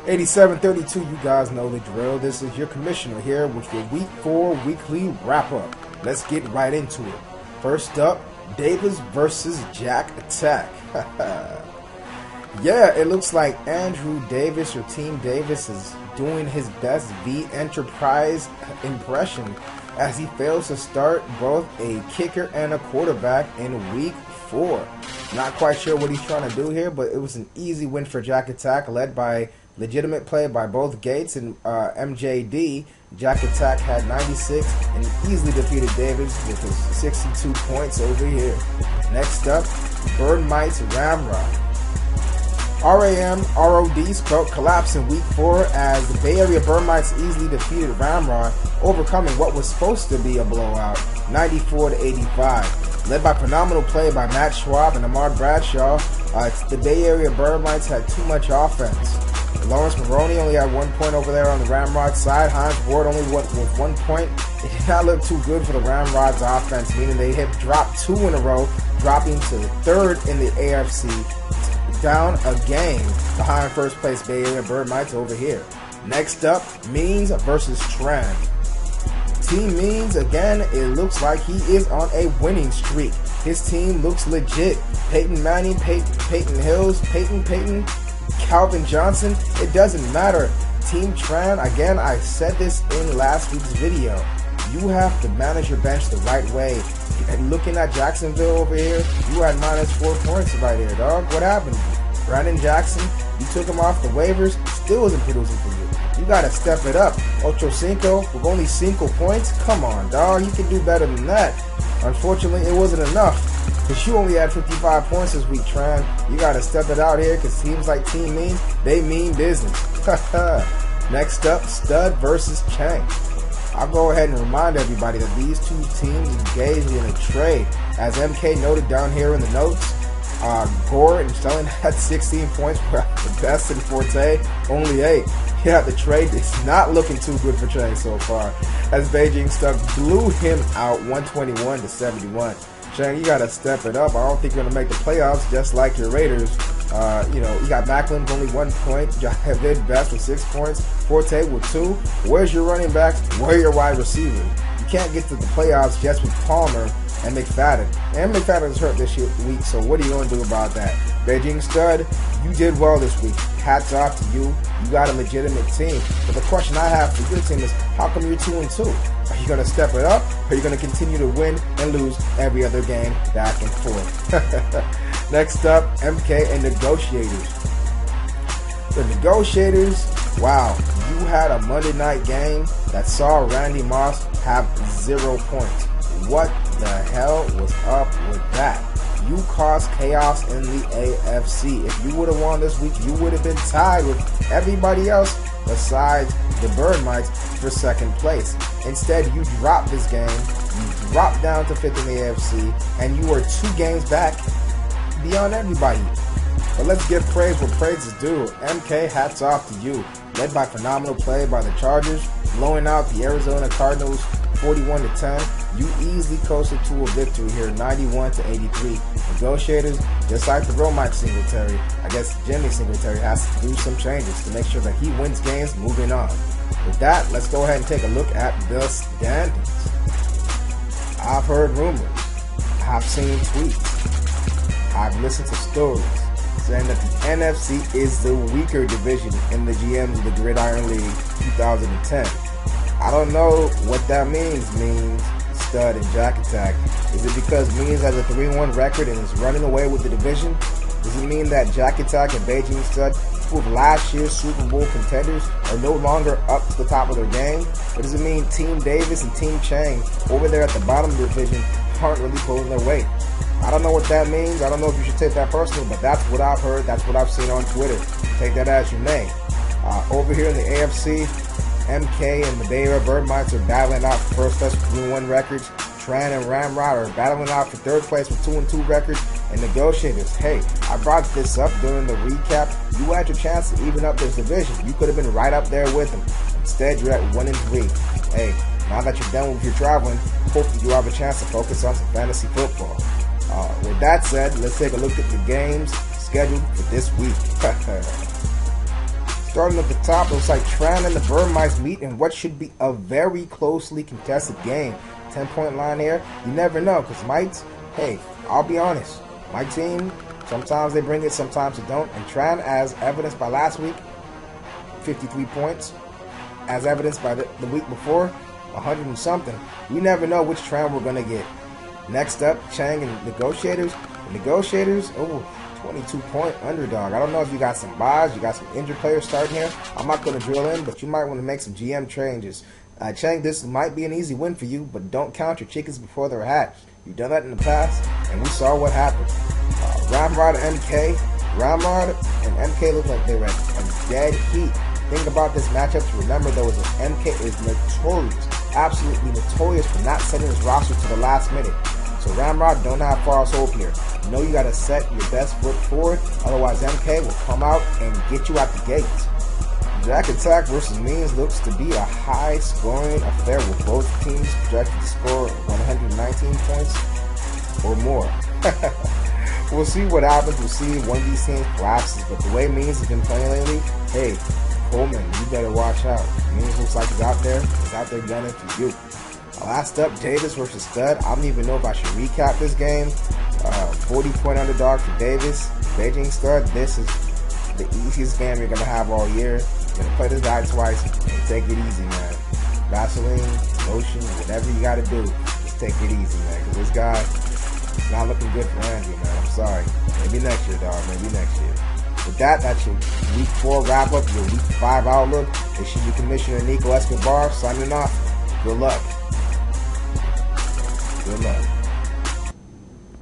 8732, you guys know the drill. This is your commissioner here with your Week 4 weekly wrap-up. Let's get right into it. First up, Davis versus Jack Attack. Yeah, it looks like Andrew Davis or Team Davis is doing his best V Enterprise impression as he fails to start both a kicker and a quarterback in Week 4. Not quite sure what he's trying to do here, but it was an easy win for Jack Attack, led by legitimate play by both Gates and MJD. Jack Attack had 96 and easily defeated Davis with his 62 points over here. Next up, Birdmite's Ramrod. RAM ROD's collapse in Week 4 as the Bay Area Birdmites easily defeated Ramrod, overcoming what was supposed to be a blowout, 94-85. Led by phenomenal play by Matt Schwab and Ahmad Bradshaw, the Bay Area Birdmites had too much offense. Lawrence Maroney only had 1 point over there on the Ramrod side. Hines Ward only with 1 point. It did not look too good for the Ramrod's offense, meaning they had dropped 2 in a row, dropping to 3rd in the AFC, down a game behind first place Bay Area Birdmites over here. Next up, Means versus Tran. Team Means, again, it looks like he is on a winning streak. His team looks legit. Peyton Manning, Peyton Hills, Peyton, Calvin Johnson, it doesn't matter. Team Tran, again, I said this in last week's video. You have to manage your bench the right way. And looking at Jacksonville over here, you had -4 points right here, dog. What happened? Brandon Jackson, you took him off the waivers, still isn't producing for you. You gotta step it up. Ocho Cinco with only 5 points? Come on, dog. You can do better than that. Unfortunately, it wasn't enough, because you only had 55 points this week, Tran. You gotta step it out here, because teams like Team Mean, they mean business. Next up, Stud versus Chang. I'll go ahead and remind everybody that these two teams engaged in a trade. As MK noted down here in the notes, Gore and Stelling had 16 points, the best in Forte, only 8. Yeah, the trade is not looking too good for Chang so far, as Beijing Stud blew him out 121-71. Chang, you gotta step it up. I don't think you're gonna make the playoffs, just like your Raiders. You got Macklin with only 1 point, Javid Best with 6 points, Forte with 2. Where's your running backs? Where are your wide receivers? You can't get to the playoffs just with Palmer and McFadden. And McFadden's hurt this week, so what are you going to do about that? Beijing Stud, you did well this week. Hats off to you. You got a legitimate team. But the question I have for your team is, how come you're 2-2? Are you going to step it up, or are you going to continue to win and lose every other game back and forth? Next up, MK and Negotiators. The Negotiators, wow, you had a Monday night game that saw Randy Moss have 0 points. What the hell was up with that? You caused chaos in the AFC. If you would have won this week, you would have been tied with everybody else besides the Birdmites for 2nd place. Instead, you dropped this game, you dropped down to 5th in the AFC, and you were 2 games back beyond everybody. But let's give praise where praise is due. MK, hats off to you. Led by phenomenal play by the Chargers, blowing out the Arizona Cardinals 41-10. You easily coasted to a victory here, 91-83. Negotiators, just like the real Mike Singletary, I guess Jimmy Singletary has to do some changes to make sure that he wins games moving on. With that, let's go ahead and take a look at the standings. I've heard rumors, I've seen tweets, I've listened to stories saying that the NFC is the weaker division in the GMs of the Gridiron League 2010. I don't know what that means, Stud and Jack Attack. Is it because Means has a 3-1 record and is running away with the division? Does it mean that Jack Attack and Beijing Stud, two of last year's Super Bowl contenders, are no longer up to the top of their game? Or does it mean Team Davis and Team Chang over there at the bottom of the division aren't really pulling their weight? I don't know what that means. I don't know if you should take that personally, but that's what I've heard. That's what I've seen on Twitter. Take that as you may. Over here in the AFC, MK and the Bay Area Birdmites are battling out for first place with 3-1 records. Tran and Ramrod are battling out for 3rd place with 2-2 records. And Negotiators, hey, I brought this up during the recap. You had your chance to even up this division. You could have been right up there with them. Instead, you're at 1-3. Hey, now that you're done with your traveling, hopefully you have a chance to focus on some fantasy football. With that said, let's take a look at the games scheduled for this week. Starting at the top, it looks like Tran and the Burmites meet in what should be a very closely contested game. 10-point line here. You never know, because Mites, hey, I'll be honest. My team, sometimes they bring it, sometimes they don't. And Tran, as evidenced by last week, 53 points. As evidenced by the week before, 100 and something. We never know which Tran we're going to get. Next up, Chang and Negotiators. The Negotiators, 22-point underdog. I don't know if you got some buys, you got some injured players starting here. I'm not going to drill in, but you might want to make some GM changes. Chang, this might be an easy win for you, but don't count your chickens before they're hatched. You've done that in the past, and we saw what happened. Ramrod and MK. Ramrod and MK look like they were at dead heat. Think about this matchup to remember, though, is that MK is notorious, absolutely notorious for not setting his roster to the last minute. So Ramrod, don't have false hope here. You know you got to set your best foot forward, otherwise MK will come out and get you out the gates. Jack Attack versus Means looks to be a high-scoring affair with both teams projected to score 119 points or more. We'll see what happens. We'll see if one of these teams collapses. But the way Means has been playing lately, hey, Coleman, you better watch out. Means looks like he's out there gunning for you. Last up, Davis versus Stud. I don't even know if I should recap this game. 40-point underdog for Davis. Beijing Stud, this is the easiest game you're going to have all year. You're going to play this guy twice and take it easy, man. Vaseline, lotion, whatever you got to do, just take it easy, man. Because this guy is not looking good for Andrew, man. I'm sorry. Maybe next year, dog. Maybe next year. With that, that's your week 4 wrap up, your week 5 outlook. This is your Commissioner Nico Escobar signing off. Good luck. Good luck.